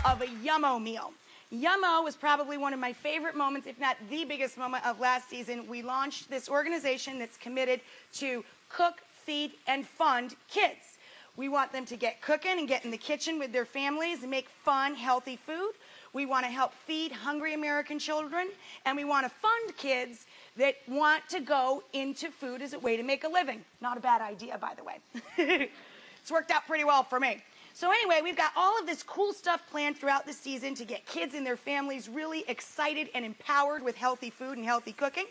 of a Yummo meal. Yummo was probably one of my favorite moments, if not the biggest moment of last season. We launched this organization that's committed to cook, feed, and fund kids. We want them to get cooking and get in the kitchen with their families and make fun, healthy food. We want to help feed hungry American children, and we want to fund kids that want to go into food as a way to make a living. Not a bad idea, by the way. It's worked out pretty well for me. So anyway, we've got all of this cool stuff planned throughout the season to get kids and their families really excited and empowered with healthy food and healthy cooking.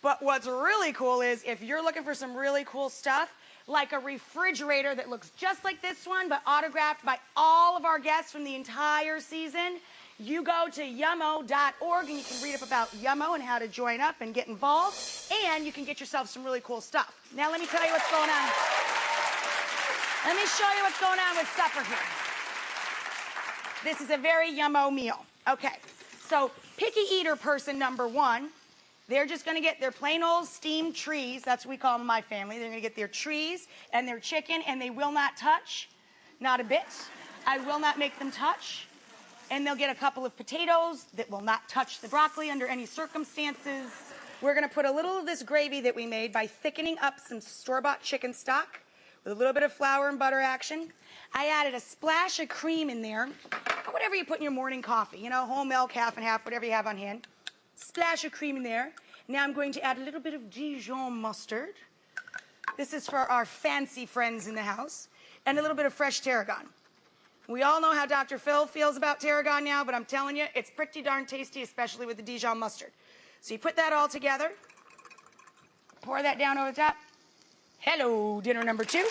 But what's really cool is if you're looking for some really cool stuff, like a refrigerator that looks just like this one, but autographed by all of our guests from the entire season, you go to yummo.org and you can read up about Yummo and how to join up and get involved, and you can get yourself some really cool stuff. Now let me tell you what's going on. Let me show you what's going on with supper here. This is a very Yummo meal. Okay, so picky eater person number one, they're just going to get their plain old steamed trees. That's what we call them in my family. They're going to get their trees and their chicken, and they will not touch, not a bit. I will not make them touch. And they'll get a couple of potatoes that will not touch the broccoli under any circumstances. We're going to put a little of this gravy that we made by thickening up some store-bought chicken stock with a little bit of flour and butter action. I added a splash of cream in there, or whatever you put in your morning coffee, you know, whole milk, half and half, whatever you have on hand. Splash of cream in there. Now I'm going to add a little bit of Dijon mustard. This is for our fancy friends in the house. And a little bit of fresh tarragon. We all know how Dr. Phil feels about tarragon now, but I'm telling you, it's pretty darn tasty, especially with the Dijon mustard. So you put that all together, pour that down over the top. Hello, dinner number 2. Dinner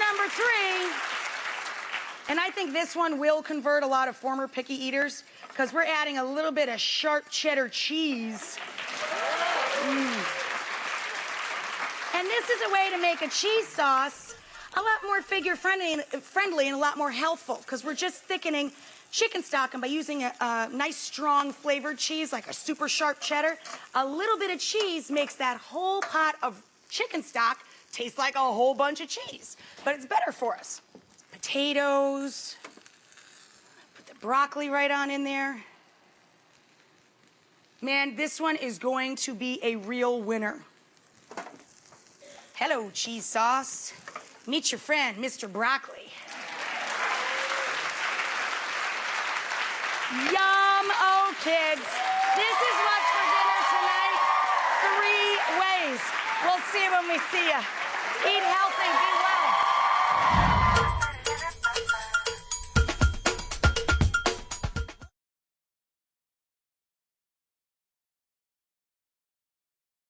number 3. And I think this one will convert a lot of former picky eaters because we're adding a little bit of sharp cheddar cheese. And this is a way to make a cheese sauce a lot more figure friendly and a lot more healthful because we're just thickening chicken stock, and by using a nice strong flavored cheese like a super sharp cheddar, a little bit of cheese makes that whole pot of chicken stock taste like a whole bunch of cheese. But it's better for us. Potatoes, put the broccoli right on in there. Man, this one is going to be a real winner. Hello, cheese sauce. Meet your friend, Mr. Broccoli. Yum, oh kids. This is what's for dinner tonight. 3 ways. We'll see you when we see you. Eat healthy, be well.